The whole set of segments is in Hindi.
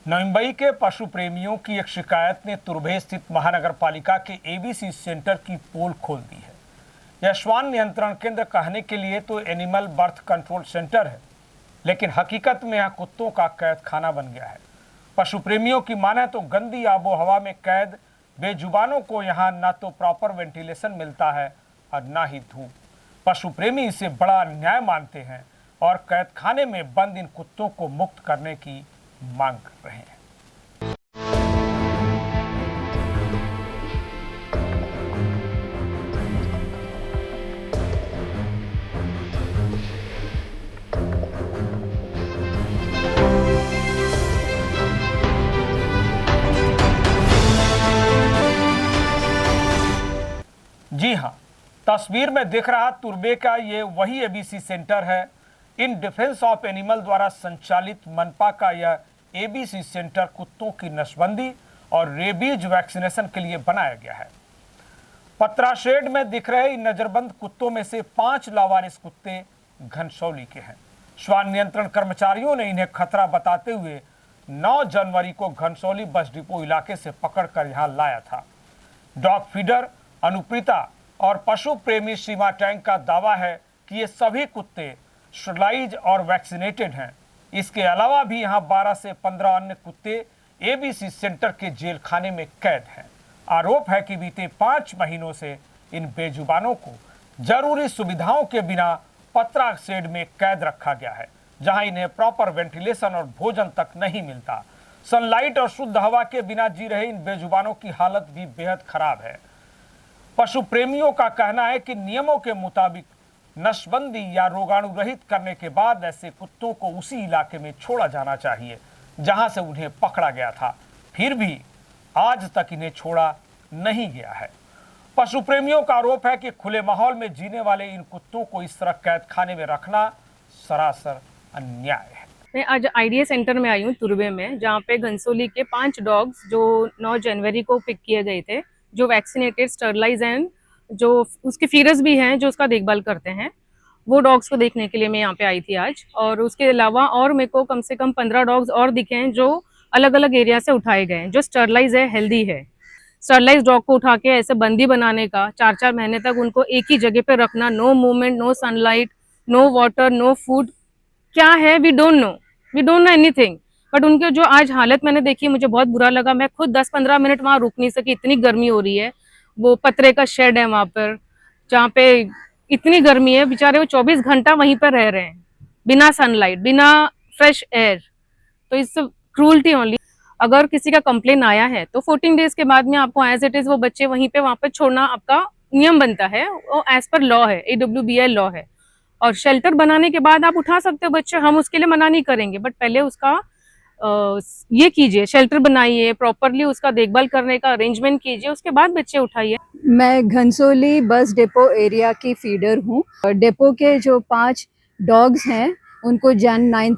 मुंबई के पशु प्रेमियों की एक शिकायत ने तुर्भे स्थित महानगर पालिका के एबीसी सेंटर की पोल खोल दी है। यह श्वान नियंत्रण केंद्र कहने के लिए तो एनिमल बर्थ कंट्रोल सेंटर है, लेकिन हकीकत में यह कुत्तों का कैद खाना बन गया है। पशु प्रेमियों की माने तो गंदी आबो हवा में कैद बेजुबानों को यहाँ न तो प्रॉपर वेंटिलेशन मिलता है और न ही धूप। पशु प्रेमी इसे बड़ा अन्याय मानते हैं और कैद खाने में बंद इन कुत्तों को मुक्त करने की मांग कर रहे हैं। जी हाँ, तस्वीर में दिख रहा तुर्बे का ये वही एबीसी सेंटर है। इन डिफेंस ऑफ एनिमल द्वारा संचालित मनपा का यह एबीसी सेंटर कुत्तों की नसबंदी और रेबीज वैक्सीनेशन के लिए बनाया गया है। पत्रा शेड में दिख रहे इन नजरबंद कुत्तों में से 5 लावारिस कुत्ते घनसौली के हैं। श्वान नियंत्रण कर्मचारियों ने इन्हें खतरा बताते हुए 9 जनवरी को घनसौली बस डिपो इलाके से पकड़कर यहां लाया था। डॉग फीडर अनुप्रीता और पशु प्रेमी सीमा टैंक का दावा है कि ये सभी कुत्ते स्टरलाइज और वैक्सीनेटेड हैं। इसके अलावा भी यहाँ 12 से 15 अन्य कुत्ते एबीसी सेंटर के जेल खाने में कैद हैं। आरोप है कि बीते 5 महीनों से इन बेजुबानों को जरूरी सुविधाओं के बिना पत्रा शेड में कैद रखा गया है, जहां इन्हें प्रॉपर वेंटिलेशन और भोजन तक नहीं मिलता। सनलाइट और शुद्ध हवा के बिना जी रहे इन बेजुबानों की हालत भी बेहद खराब है। पशु प्रेमियों का कहना है कि नियमों के मुताबिक नसबंदी या रोगाणु रहित करने के बाद ऐसे कुत्तों को उसी इलाके में छोड़ा जाना चाहिए जहां से उन्हें पकड़ा गया था। फिर भी आज तक इन्हें छोड़ा नहीं गया है। पशु प्रेमियों का आरोप है कि खुले माहौल में जीने वाले इन कुत्तों को इस तरह कैद खाने में रखना सरासर अन्याय है। मैं आज आईडीए सेंटर में आई हूँ तुर्बे में, जहाँ पे घनसोली के 5 डॉग्स जो 9 जनवरी को पिक किए गए थे, जो वैक्सीनेटेड, स्टरलाइज एंड जो उसके फीडर्स भी हैं जो उसका देखभाल करते हैं, वो डॉग्स को देखने के लिए मैं यहाँ पे आई थी आज। और उसके अलावा और मेरे को कम से कम 15 डॉग्स और दिखे हैं जो अलग अलग एरिया से उठाए गए हैं, जो स्टरलाइज है, हेल्दी है। स्टरलाइज डॉग को उठा के ऐसे बंदी बनाने का, 4-4 महीने तक उनको एक ही जगह पे रखना, no movement, no sunlight, no water, no food, क्या है we don't know anything. But उनके जो आज हालत मैंने देखी, मुझे बहुत बुरा लगा। मैं खुद 10-15 मिनट वहां रुक नहीं सकी, इतनी गर्मी हो रही है। वो पतरे का शेड है वहां पर, जहाँ पे इतनी गर्मी है, बेचारे वो 24 घंटा वहीं पर रह रहे हैं, बिना सनलाइट, बिना फ्रेश एयर। तो इस क्रूअल्टी ओनली। अगर किसी का कंप्लेन आया है तो 14 डेज के बाद में आपको एज इट इज वो बच्चे वहीं पे वहां पर छोड़ना आपका नियम बनता है, वो एज पर लॉ है, AWBI लॉ है। और शेल्टर बनाने के बाद आप उठा सकते हो बच्चे, हम उसके लिए मना नहीं करेंगे, बट पहले उसका ये कीजिए, शेल्टर बनाइए, प्रॉपरली उसका देखभाल करने का अरेंजमेंट कीजिए, उसके बाद बच्चे उठाइए। मैं घनसोली बस डिपो एरिया की फीडर हूँ। डिपो के जो 5 डॉग्स हैं उनको जैन 9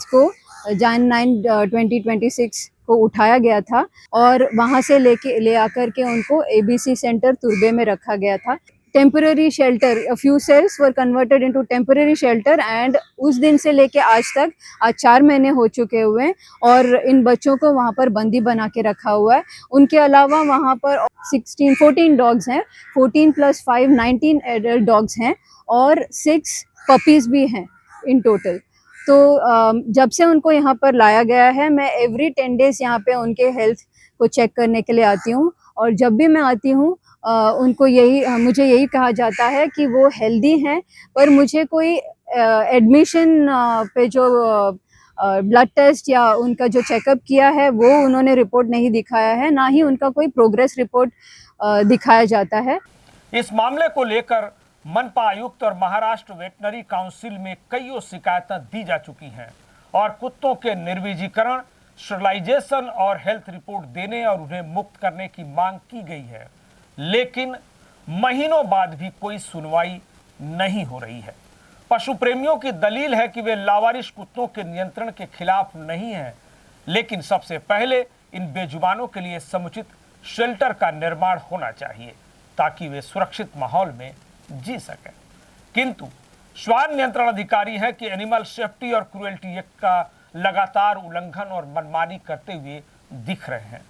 2026 को उठाया गया था और वहाँ से ले आकर के उनको एबीसी सेंटर तुर्बे में रखा गया था। Temporary shelter, few cells were converted into temporary shelter and उस दिन से लेके आज तक 4 महीने हो चुके हुए हैं और इन बच्चों को वहाँ पर बंदी बना के रखा हुआ है। उनके अलावा वहाँ पर 14 डॉग्स हैं, 14 + 5 19 एडल्ट डॉग्स हैं और 6 पपीज़ भी हैं इन टोटल। तो जब से उनको यहाँ पर लाया गया है, मैं एवरी 10 डेज यहाँ पे उनके हेल्थ को चेक करने के लिए आती हूँ और जब भी मैं आती हूँ उनको मुझे यही कहा जाता है कि वो हेल्दी हैं, पर मुझे कोई एडमिशन पे जो ब्लड टेस्ट या उनका जो चेकअप किया है वो उन्होंने रिपोर्ट नहीं दिखाया है, ना ही उनका कोई प्रोग्रेस रिपोर्ट दिखाया जाता है। इस मामले को लेकर मनपा आयुक्त और महाराष्ट्र वेटनरी काउंसिल में कई शिकायतें दी जा चुकी हैं और कुत्तों के निर्वीजीकरण, स्टरलाइजेशन और हेल्थ रिपोर्ट देने और उन्हें मुक्त करने की मांग की गई है, लेकिन महीनों बाद भी कोई सुनवाई नहीं हो रही है। पशु प्रेमियों की दलील है कि वे लावारिस कुत्तों के नियंत्रण के खिलाफ नहीं हैं, लेकिन सबसे पहले इन बेजुबानों के लिए समुचित शेल्टर का निर्माण होना चाहिए ताकि वे सुरक्षित माहौल में जी सकें। किंतु श्वान नियंत्रण अधिकारी है कि एनिमल सेफ्टी और क्रुएल्टी एक्ट का लगातार उल्लंघन और मनमानी करते हुए दिख रहे हैं।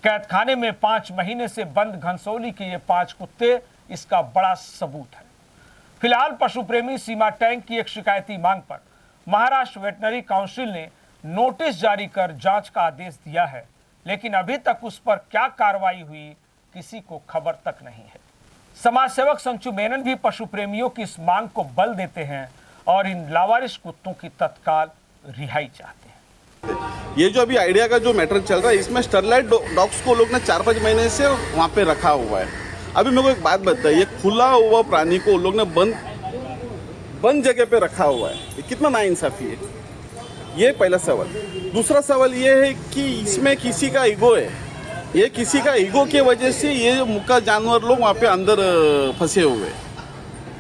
कैदखाने में 5 महीने से बंद घनसोली के ये 5 कुत्ते इसका बड़ा सबूत है। फिलहाल पशु प्रेमी सीमा टैंक की एक शिकायती मांग पर महाराष्ट्र वेटनरी काउंसिल ने नोटिस जारी कर जांच का आदेश दिया है, लेकिन अभी तक उस पर क्या कार्रवाई हुई किसी को खबर तक नहीं है। समाज सेवक संचू मेनन भी पशु प्रेमियों की इस मांग को बल देते हैं और इन लावारिस कुत्तों की तत्काल रिहाई चाहते हैं। ये जो अभी आइडिया का जो मैटर चल रहा है, इसमें स्टरलाइट डॉग्स को लोग ने 4-5 महीने से वहाँ पे रखा हुआ है। अभी मेरे को एक बात बताइए, खुला हुआ प्राणी को लोग ने बंद जगह पे रखा हुआ है, ये कितना नाइंसाफी है। ये पहला सवाल। दूसरा सवाल ये है कि इसमें किसी का ईगो है, ये किसी का ईगो की वजह से ये मुक्का जानवर लोग वहाँ पे अंदर फंसे हुए हैं।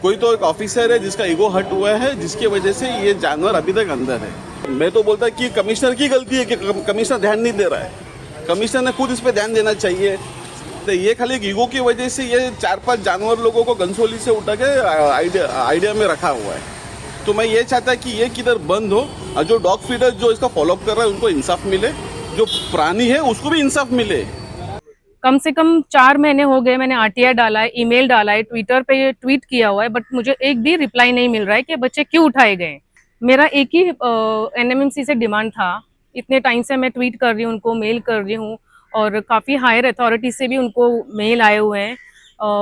कोई तो एक ऑफिसर है जिसका ईगो हर्ट हुआ है, जिसकी वजह से ये जानवर अभी तक अंदर है। मैं तो बोलता कि कमिश्नर की गलती है कि कमिश्नर ध्यान नहीं दे रहा है। कमिश्नर ने खुद इस पर ध्यान देना चाहिए। तो ये खाली एक ईगो की वजह से ये 4-5 जानवर लोगों को घनसोली से उठा के आइडिया में रखा हुआ है। तो मैं ये चाहता कि ये किधर बंद हो और जो डॉग फीडर जो इसका फॉलोअप कर रहा है उनको इंसाफ मिले, जो प्राणी है उसको भी इंसाफ मिले। कम से कम 4 महीने हो गए, मैंने आरटीआई डाला है, ईमेल डाला है, ट्विटर पे ये ट्वीट किया हुआ है, बट मुझे एक भी रिप्लाई नहीं मिल रहा है कि बच्चे क्यों उठाए गए। मेरा एक ही एनएमएमसी से डिमांड था। इतने टाइम से मैं ट्वीट कर रही हूँ, उनको मेल कर रही हूँ और काफ़ी हायर अथॉरिटी से भी उनको मेल आए हुए हैं।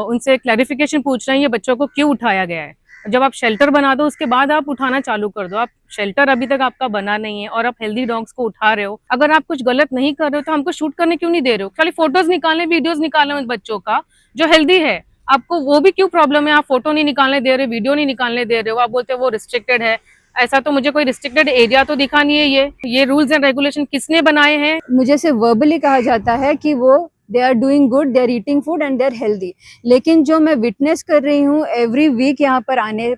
उनसे क्लैरिफिकेशन पूछ रहे हैं ये बच्चों को क्यों उठाया गया है। जब आप शेल्टर बना दो उसके बाद आप उठाना चालू कर दो। आप शेल्टर अभी तक आपका बना नहीं है और आप हेल्दी डॉग्स को उठा रहे हो। अगर आप कुछ गलत नहीं कर रहे हो तो हमको शूट करने क्यों नहीं दे रहे हो? खाली फोटोज निकालने, वीडियोज निकालने उन बच्चों का जो हेल्दी है, आपको वो भी क्यों प्रॉब्लम है? आप फोटो नहीं निकालने दे रहे, वीडियो नहीं निकालने दे रहे हो, आप बोलते हो वो रिस्ट्रिक्टेड है। ऐसा तो मुझे कोई रिस्ट्रिक्टेड एरिया तो दिखा नहीं है। ये रूल्स एंड रेगुलेशन किसने बनाए हैं? मुझे सिर्फ वर्बली कहा जाता है कि वो they are doing good, they are eating food and they are healthy, लेकिन जो मैं विटनेस कर रही हूँ एवरी वीक यहाँ पर आने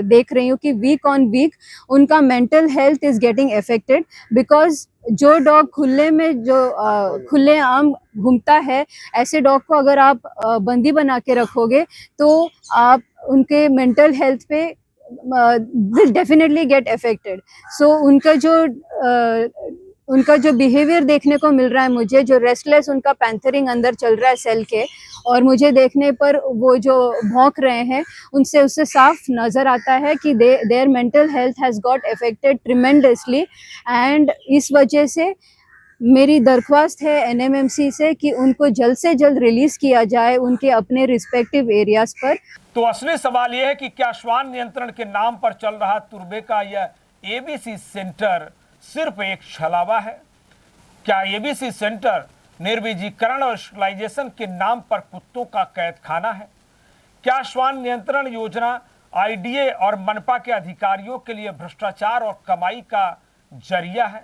देख रही हूँ कि वीक ऑन वीक उनका mental health is getting affected. Because जो डॉग खुले में जो खुले आम घूमता है, ऐसे डॉग को अगर आप बंदी बना के रखोगे तो आप उनके मेंटल हेल्थ पे will definitely get affected. So उनका जो बिहेवियर देखने को मिल रहा है मुझे, जो रेस्टलेस उनका पैंथरिंग अंदर चल रहा है सेल के, और मुझे देखने पर वो जो भौंक रहे हैं उससे साफ नज़र आता है कि their mental health has got affected tremendously. And इस वजह से मेरी दरख्वास्त है एनएमएमसी से कि उनको जल्द से जल्द रिलीज किया जाए उनके अपने रिस्पेक्टिव एरियाज पर। तो असली सवाल यह है कि क्या श्वान नियंत्रण के नाम पर चल रहा तुर्बे का यह एबीसी सेंटर सिर्फ एक छलावा है? क्या एबीसी सेंटर निर्बीजीकरण और स्टरलाइजेशन के नाम पर कुत्तों का कैदखाना है? क्या श्वान नियंत्रण योजना आईडीए और मनपा के अधिकारियों के लिए भ्रष्टाचार और कमाई का जरिया है?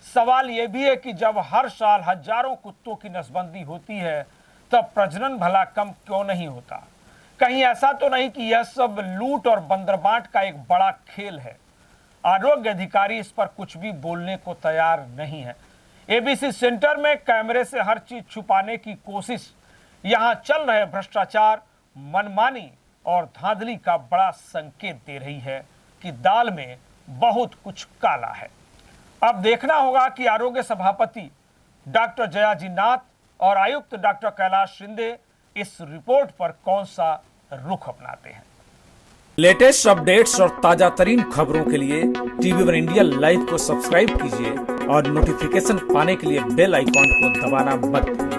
सवाल यह भी है कि जब हर साल हजारों कुत्तों की नसबंदी होती है तब प्रजनन भला कम क्यों नहीं होता? कहीं ऐसा तो नहीं कि यह सब लूट और बंदरबांट का एक बड़ा खेल है? आरोग्य अधिकारी इस पर कुछ भी बोलने को तैयार नहीं है। एबीसी सेंटर में कैमरे से हर चीज छुपाने की कोशिश, यहाँ चल रहे भ्रष्टाचार, मनमानी और धांधली का बड़ा संकेत दे रही है कि दाल में बहुत कुछ काला है। अब देखना होगा कि आरोग्य सभापति डॉक्टर जयाजी नाथ और आयुक्त डॉक्टर कैलाश शिंदे इस रिपोर्ट पर कौन सा रुख अपनाते हैं। लेटेस्ट अपडेट्स और ताजा तरीन खबरों के लिए TV1 इंडिया लाइव को सब्सक्राइब कीजिए और नोटिफिकेशन पाने के लिए बेल आइकॉन को दबाना मत भूलिए।